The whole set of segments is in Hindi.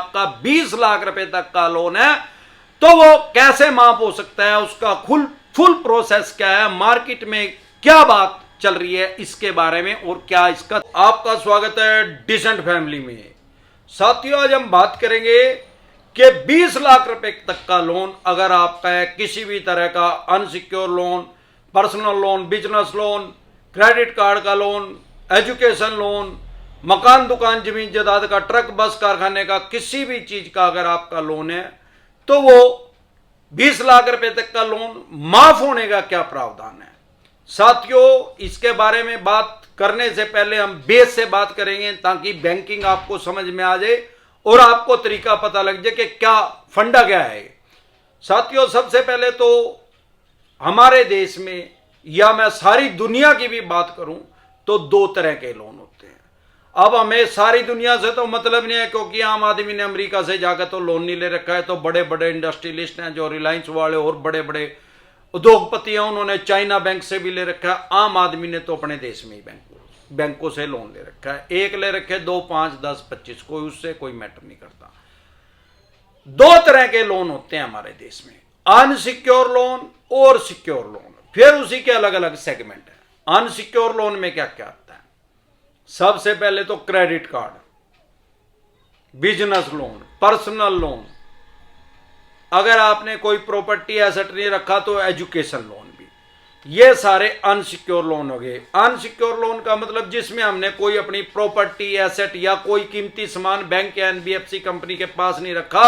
आपका 20 लाख रुपए तक का लोन है तो वो कैसे माफ हो सकता है, उसका फुल प्रोसेस क्या है, मार्केट में क्या बात चल रही है इसके बारे में और क्या इसका। आपका स्वागत है डिसेंट फैमिली में। साथियों, आज हम बात करेंगे कि 20 लाख रुपए तक का लोन अगर आपका है, किसी भी तरह का unsecure loan, personal loan, business loan, credit card का लोन, एजुकेशन लोन, मकान, दुकान, जमीन जायदाद का, ट्रक, बस, कारखाने का, किसी भी चीज का अगर आपका लोन है तो वो 20 लाख रुपए तक का लोन माफ होने का क्या प्रावधान है। साथियों, इसके बारे में बात करने से पहले हम बेस से बात करेंगे ताकि बैंकिंग आपको समझ में आ जाए और आपको तरीका पता लग जाए कि क्या फंडा क्या है। साथियों, सबसे पहले तो हमारे देश में या मैं सारी दुनिया की भी बात करूं तो दो तरह के लोन होते हैं। अब हमें सारी दुनिया से तो मतलब नहीं है, क्योंकि आम आदमी ने अमेरिका से जाकर तो लोन नहीं ले रखा है। तो बड़े बड़े इंडस्ट्रियलिस्ट हैं जो रिलायंस वाले और बड़े बड़े उद्योगपति हैं, उन्होंने चाइना बैंक से भी ले रखा है। आम आदमी ने तो अपने देश में ही बैंकों से लोन ले रखा है। एक ले रखे, 2, 5, 10, 25, कोई उससे कोई मैटर नहीं करता। दो तरह के लोन होते हैं हमारे देश में, अनसिक्योर लोन और सिक्योर लोन। फिर उसी के अलग अलग सेगमेंट है। अनसिक्योर लोन में क्या क्या आता है? सबसे पहले तो credit card, business loan, personal loan, अगर आपने कोई प्रॉपर्टी एसेट नहीं रखा तो एजुकेशन लोन भी, ये सारे अनसिक्योर लोन हो गए। अनसिक्योर लोन का मतलब जिसमें हमने कोई अपनी प्रॉपर्टी एसेट या कोई कीमती सामान बैंक या एनबीएफसी कंपनी के पास नहीं रखा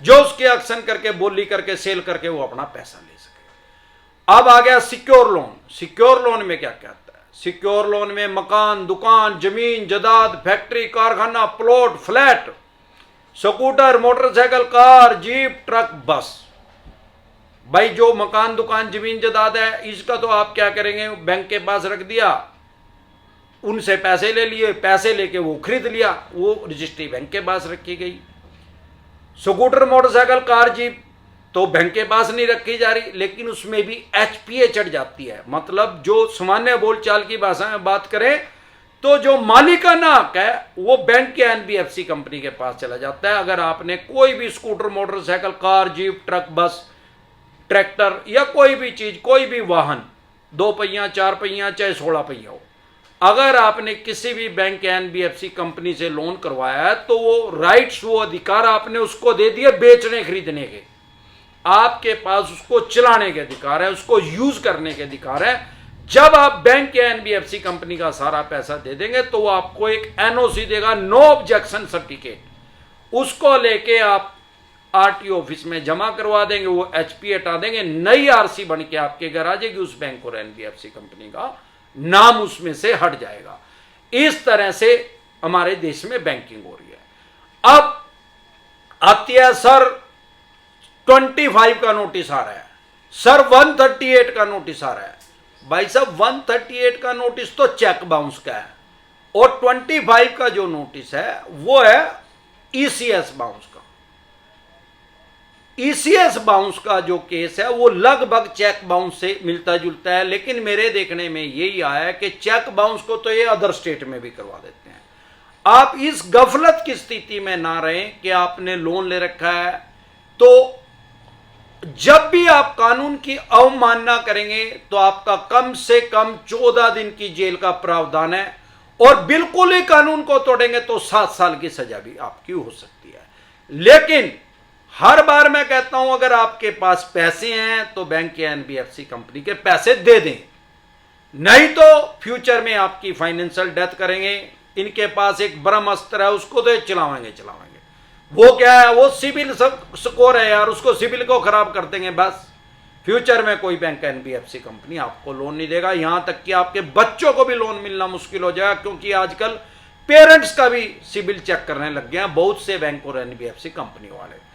जो उसके एक्शन करके, बोली करके, सेल करके वो अपना पैसा ले सके। अब आ गया सिक्योर लोन। सिक्योर लोन में क्या क्या आता है? सिक्योर लोन में मकान, दुकान, जमीन जायदाद, फैक्ट्री, कारखाना, plot, flat, scooter, motorcycle, car, jeep, truck, बस। भाई जो मकान, दुकान, जमीन जायदाद है इसका तो आप क्या करेंगे, बैंक के पास रख दिया, उनसे पैसे ले लिए, पैसे लेके वो खरीद लिया, वो रजिस्ट्री बैंक के पास रखी गई। स्कूटर, मोटरसाइकिल, कार, जीप तो बैंक के पास नहीं रखी जा रही, लेकिन उसमें भी एचपीए चढ़ जाती है। मतलब जो सामान्य बोलचाल की भाषा में बात करें तो जो मालिकाना हक है वो बैंक के एनबीएफसी कंपनी के पास चला जाता है। अगर आपने कोई भी scooter, motorcycle, car, jeep, truck, बस, ट्रैक्टर या कोई भी चीज, कोई भी वाहन, 2 पहिया, 4 पहिया, चाहे 16 पहिया हो, अगर आपने किसी भी बैंक या एनबीएफसी कंपनी से लोन करवाया है तो वो राइट्स, वो अधिकार आपने उसको दे दिए बेचने खरीदने के। आपके पास उसको चलाने के अधिकार है, उसको यूज करने के अधिकार है। जब आप बैंक या एनबीएफसी कंपनी का सारा पैसा दे देंगे तो वो आपको एक एनओसी देगा, नो ऑब्जेक्शन सर्टिफिकेट। उसको लेके आप आरटीओ ऑफिस में जमा करवा देंगे, वो एचपी हटा देंगे, नई आरसी बन के आपके घर आ जाएगी। उस बैंक और एनबीएफसी कंपनी का नाम उसमें से हट जाएगा। इस तरह से हमारे देश में बैंकिंग हो रही है। अब आती है सर 25 का नोटिस आ रहा है, सर 138 का नोटिस आ रहा है। भाई साहब, 138 का नोटिस तो चेक बाउंस का है और 25 का जो नोटिस है वो है ईसीएस बाउंस का। ईसीएस बाउंस का जो केस है वो लगभग चेक बाउंस से मिलता जुलता है, लेकिन मेरे देखने में यही आया है कि चेक बाउंस को तो ये अदर स्टेट में भी करवा देते हैं। आप इस गफलत की स्थिति में ना रहें कि आपने लोन ले रखा है तो जब भी आप कानून की अवमानना करेंगे तो आपका कम से कम 14 दिन की जेल का प्रावधान है और बिल्कुल ही कानून को तोड़ेंगे तो 7 साल की सजा भी आपकी हो सकती है। लेकिन हर बार मैं कहता हूं, अगर आपके पास पैसे हैं तो बैंक या एनबीएफसी कंपनी के पैसे दे दें, नहीं तो फ्यूचर में आपकी फाइनेंशियल डेथ करेंगे। इनके पास एक ब्रह्मास्त्र है, उसको तो चलावेंगे। वो क्या है, वो सिविल स्कोर है यार, उसको सिविल को खराब कर देंगे बस। फ्यूचर में कोई बैंक एनबीएफसी कंपनी आपको लोन नहीं देगा, यहां तक कि आपके बच्चों को भी लोन मिलना मुश्किल हो जाएगा, क्योंकि आजकल पेरेंट्स का भी सिविल चेक करने लग गए हैं बहुत से बैंक और एनबीएफसी कंपनी वाले।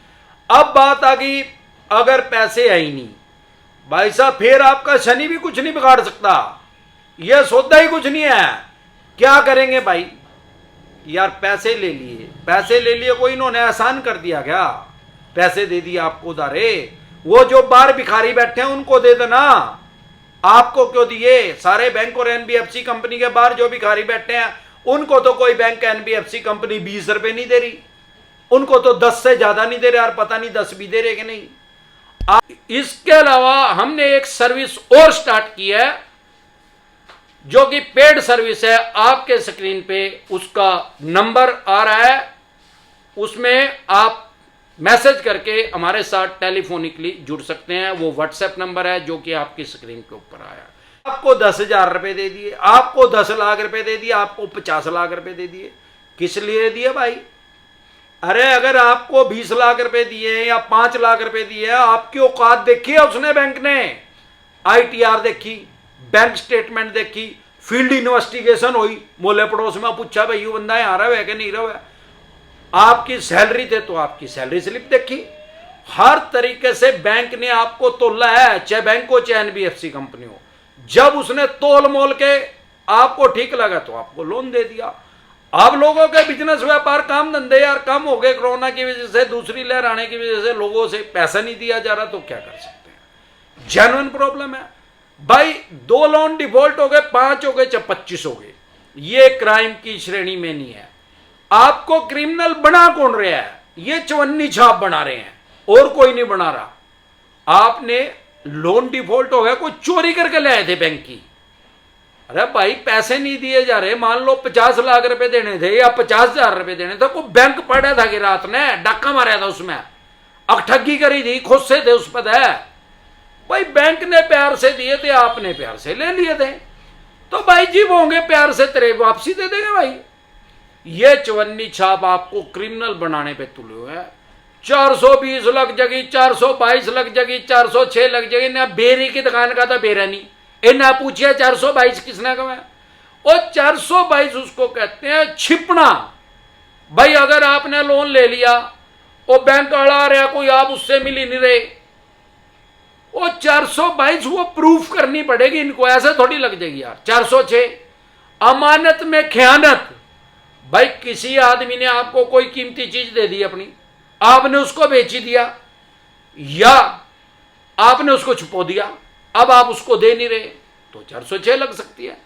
अब बात आ गई, अगर पैसे है ही नहीं भाई साहब, फिर आपका शनि भी कुछ नहीं बिगाड़ सकता, यह सौदा ही कुछ नहीं है। क्या करेंगे भाई? यार पैसे ले लिए, कोई इन्होंने एहसान कर दिया क्या? पैसे दे दिए आपको उधारे, वो जो बाहर भिखारी बैठे हैं उनको दे देना, आपको क्यों दिए? सारे बैंक और एनबीएफसी कंपनी के बाहर जो भिखारी बैठे हैं उनको तो कोई बैंक एनबीएफसी कंपनी 20 रुपए नहीं दे रही। उनको तो 10 से ज्यादा नहीं दे रहे यार, पता नहीं 10 भी दे रहे कि नहीं। इसके अलावा हमने एक सर्विस और स्टार्ट की है जो कि पेड सर्विस है। आपके स्क्रीन पे उसका नंबर आ रहा है, उसमें आप मैसेज करके हमारे साथ टेलीफोनिकली जुड़ सकते हैं। वो व्हाट्सएप नंबर है जो कि आपकी स्क्रीन के ऊपर आया। आपको 10,000 रुपए दे दिए, आपको 10 लाख रुपए दे दिए, आपको 50 लाख रुपए दे दिए, किस लिए दिए भाई? अरे अगर आपको 20 लाख रुपए दिए या 5 लाख रुपए दिए, आपकी औकात देखी है उसने, बैंक ने ITR देखी, बैंक स्टेटमेंट देखी, फील्ड इन्वेस्टिगेशन हुई, मोहल्ले पड़ोस में पूछा भाई ये बंदा यहाँ रहा है कि नहीं रहा है, आपकी सैलरी थे तो आपकी सैलरी स्लिप देखी। हर तरीके से बैंक ने आपको तोला है, चाहे बैंक हो चाहे NBFC कंपनी हो। जब उसने तोल मोल के आपको ठीक लगा तो आपको लोन दे दिया। अब लोगों के बिजनेस व्यापार काम धंधे यार कम हो गए कोरोना की वजह से, दूसरी लहर आने की वजह से लोगों से पैसा नहीं दिया जा रहा, तो क्या कर सकते हैं? जेन्युइन प्रॉब्लम है भाई। 2 लोन डिफॉल्ट हो गए, 5 हो गए, चाहे 25 हो गए, ये क्राइम की श्रेणी में नहीं है। आपको क्रिमिनल बना कौन रहा है? ये चवन्नी छाप बना रहे हैं और कोई नहीं बना रहा। आपने लोन डिफॉल्ट हो गया, कोई चोरी करके ले आए थे बैंक की, अरे भाई पैसे नहीं दिए जा रहे, मान लो 50 लाख रुपए देने थे या 50,000 रुपए देने थे, कोई बैंक पड़ा था कि रात ने डाका मारा था उसमें, अब ठगी करी थी, खुद से थे उस पर है भाई, बैंक ने प्यार से दिए थे, आपने प्यार से ले लिए थे, तो भाई जी होंगे प्यार से तेरे वापसी दे देंगे भाई। ये चवन्नी छाप आपको क्रिमिनल बनाने पे तुले हुए हैं। 420 लग जगी, 422 लग जगी, 406 लग जगी ना। बेरी की दुकान का था बेरा नहीं, इन्हें पूछिए 422 किसने कहा? और 422 उसको कहते हैं छिपना। भाई अगर आपने लोन ले लिया और बैंक अड़ा रहा, कोई आप उससे मिल ही नहीं रहे, वो 422 वो प्रूफ करनी पड़ेगी इनको, ऐसे थोड़ी लग जाएगी यार। 406 अमानत में खयानत। भाई किसी आदमी ने आपको कोई कीमती चीज दे दी अपनी, आपने उसको बेची दिया या आपने उसको छुपो दिया, अब आप उसको दे नहीं रहे, तो 406 लग सकती है।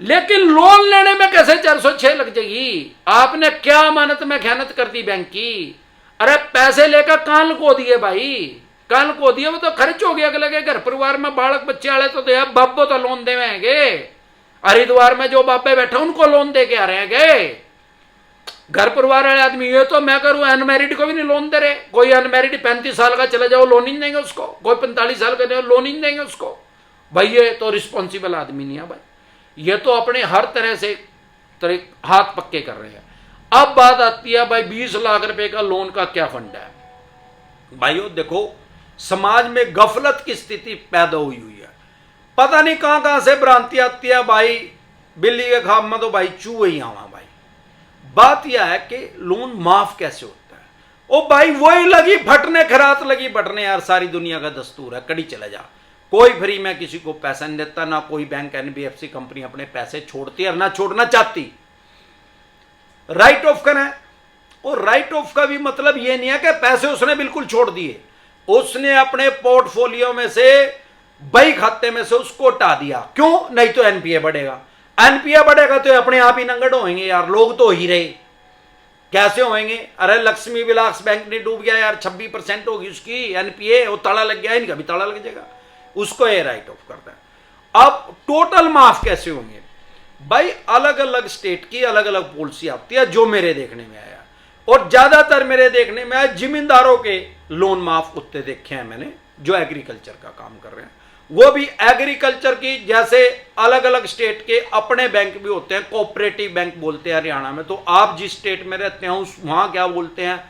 लेकिन लोन लेने में कैसे 406 लग जाएगी? आपने क्या अमानत में खयानत कर दी बैंक की? अरे पैसे लेकर कान को दिए भाई, कान को दिए, वो तो खर्च हो गया। अगले घर परिवार में बालक बच्चे वाले तो बाबो तो लोन देंगे, हरिद्वार में जो बाबे बैठे उनको लोन दे के आ रहे हैं घर परिवार वाले आदमी। ये तो मैं करूं अनमैरिड को भी नहीं लोन दे रहे। कोई अनमैरिड 35 साल का चले जाओ लोन ही नहीं देंगे उसको, कोई 45 साल का लोन ही नहीं देंगे उसको। भाई ये तो रिस्पॉन्सिबल आदमी नहीं है भाई, ये तो अपने हर तरह से हाथ पक्के कर रहे हैं। अब बात आती है भाई 20 लाख रुपए का लोन का क्या फंड है? भाइयों देखो, समाज में गफलत की स्थिति पैदा हुई है, पता नहीं कहां कहां से भ्रांति आती है भाई। बिल्ली के खाब में तो भाई चूहे ही आवा भाई। बात यह है कि लोन माफ कैसे होता है? ओ भाई वही लगी फटने, खरात लगी फटने यार, सारी दुनिया का दस्तूर है, कड़ी चले जा। कोई फ्री में किसी को पैसा नहीं देता, ना कोई बैंक NBFC कंपनी अपने पैसे छोड़ती है और ना छोड़ना चाहती। राइट ऑफ करें, और राइट ऑफ का भी मतलब यह नहीं है कि पैसे उसने बिल्कुल छोड़ दिए, उसने अपने पोर्टफोलियो में से बही खाते में से उसको हटा दिया। क्यों? नहीं तो NPA बढ़ेगा, NPA बढ़ेगा तो अपने आप ही नंगड़ होंगे यार, लोग तो ही रहे। कैसे होंगे? अरे लक्ष्मी विलास बैंक नहीं डूब गया यार, 26% होगी उसकी NPA, वो ताला लग गया, इनका भी ताला लग जाएगा, उसको ये राइट ऑफ करता है। अब टोटल माफ कैसे होंगे भाई? अलग अलग स्टेट की अलग अलग पॉलिसी आती है, जो मेरे देखने में आया, और ज्यादातर मेरे देखने में आया जमींदारों के लोन माफ कुत्ते देखे हैं मैंने, जो एग्रीकल्चर का काम कर रहे हैं। वो भी एग्रीकल्चर की, जैसे अलग अलग स्टेट के अपने बैंक भी होते हैं, कोऑपरेटिव बैंक बोलते हैं हरियाणा में, तो आप जिस स्टेट में रहते हैं वहां क्या बोलते हैं,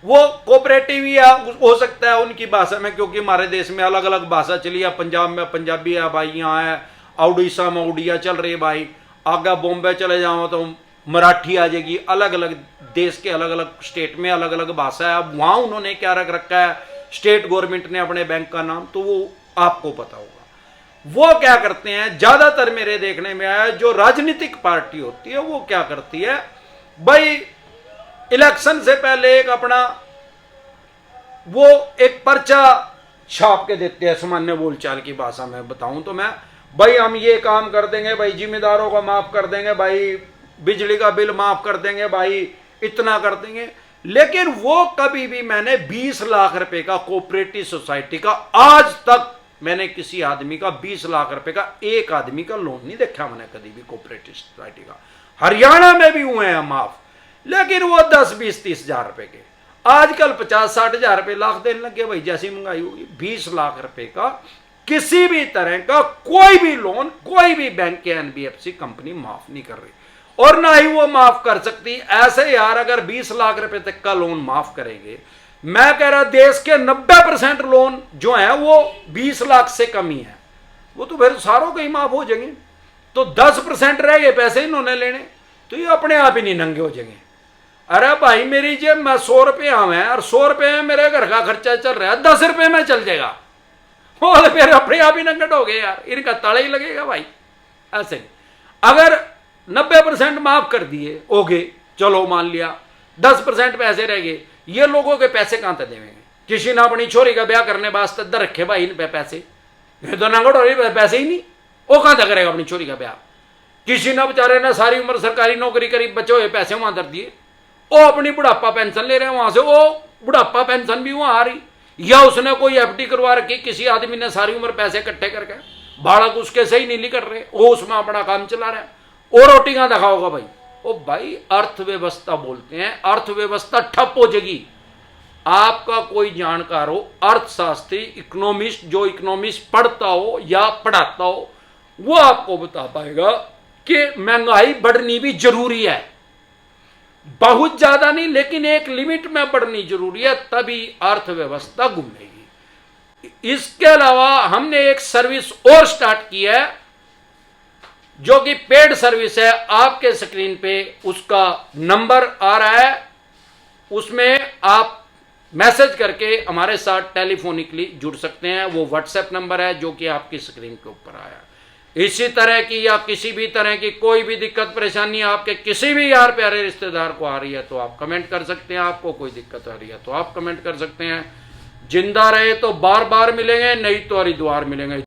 वो कोऑपरेटिव ही हो सकता है उनकी भाषा में, क्योंकि हमारे देश में अलग अलग भाषा चली है। पंजाब में पंजाबी है भाई, यहाँ है उड़ीसा में उड़िया चल रही है भाई, आगे बॉम्बे चले जाओ तो मराठी आ जाएगी। अलग अलग देश के अलग अलग स्टेट में अलग अलग भाषा है। अब वहां उन्होंने क्या रख रखा है स्टेट गवर्नमेंट ने अपने बैंक का नाम, तो वो आपको पता होगा। वो क्या करते हैं, ज्यादातर मेरे देखने में आया, जो राजनीतिक पार्टी होती है वो क्या करती है भाई, इलेक्शन से पहले एक अपना वो एक पर्चा छाप के देते हैं। सामान्य बोलचाल की भाषा में बताऊं तो मैं, भाई हम ये काम कर देंगे भाई, जिम्मेदारों का माफ कर देंगे भाई, बिजली का बिल माफ कर देंगे भाई, इतना कर देंगे। लेकिन वो कभी भी मैंने 20 लाख रुपए का कोऑपरेटिव सोसाइटी का, आज तक मैंने किसी आदमी का 20 लाख रुपए का एक आदमी का लोन नहीं देखा मैंने कभी भी कोऑपरेटिव सोसाइटी का। हरियाणा में भी हुए हैं माफ, लेकिन वो 10, 20, 30 हजार रुपए के, आजकल 50, 60 हजार रुपए, लाख देने लगे भाई, जैसी महंगाई होगी। 20 लाख रुपए का किसी भी तरह का कोई भी लोन कोई भी बैंक या एनबीएफसी कंपनी माफ नहीं कर रही, और ना ही वो माफ कर सकती। ऐसे यार अगर 20 लाख रुपए तक का लोन माफ करेंगे, मैं कह रहा देश के 90% लोन जो है वो 20 लाख से कम ही है, वो तो फिर सारों के ही माफ हो जाएंगे। तो 10% रह गए पैसे इन्होंने लेने, तो ये अपने आप ही नहीं नंगे हो जाएंगे। अरे भाई मेरी जेब में 100 रुपये आवे और 100 रुपये में मेरे घर का खर्चा चल रहा है, 10 रुपये में चल जाएगा, और फिर अपने आप ही नंगट हो गए यार, इनका ताला ही लगेगा भाई। ऐसे अगर 90% माफ कर दिए हो गए, चलो मान लिया 10% पैसे रह गए, ये लोगों के पैसे कहां तक देंगे? किसी ने अपनी छोरी का ब्याह करने वास्ते दर रखे भाई इन पे पैसे, ये तो नंगट हो रही, पैसे ही नहीं, वो कहां तक करेगा अपनी छोरी का ब्याह? किसी ने बेचारे ने सारी उम्र सरकारी नौकरी करी, बचे हुए पैसे वहां दर दिए, वो अपनी बुढ़ापा पेंशन ले रहे हैं वहां से, वो बुढ़ापा पेंशन भी वहां आ रही, या उसने कोई एफडी करवा रखी, किसी आदमी ने सारी उम्र पैसे इकट्ठे करके, बालक उसके सही नहीं कर रहे, वो उसमें अपना काम चला रहा है, और रोटी कहां देखा होगा भाई? ओ भाई अर्थव्यवस्था बोलते हैं, अर्थव्यवस्था ठप हो जाएगी। आपका कोई जानकार हो, अर्थशास्त्री, इकोनॉमिस्ट, जो इकोनॉमिस्ट पढ़ता हो या पढ़ाता हो, वो आपको बता पाएगा कि महंगाई बढ़नी भी जरूरी है, बहुत ज्यादा नहीं लेकिन एक लिमिट में बढ़नी जरूरी है, तभी अर्थव्यवस्था घूमेगी। इसके अलावा हमने एक सर्विस और स्टार्ट की है जो कि पेड सर्विस है, आपके स्क्रीन पे उसका नंबर आ रहा है, उसमें आप मैसेज करके हमारे साथ टेलीफोनिकली जुड़ सकते हैं। वो व्हाट्सएप नंबर है जो कि आपकी स्क्रीन के ऊपर आया। इसी तरह की या किसी भी तरह की कोई भी दिक्कत परेशानी आपके किसी भी यार प्यारे रिश्तेदार को आ रही है तो आप कमेंट कर सकते हैं, आपको कोई दिक्कत आ रही है तो आप कमेंट कर सकते हैं। जिंदा रहे तो बार बार मिलेंगे, नहीं तो हरिद्वार मिलेंगे।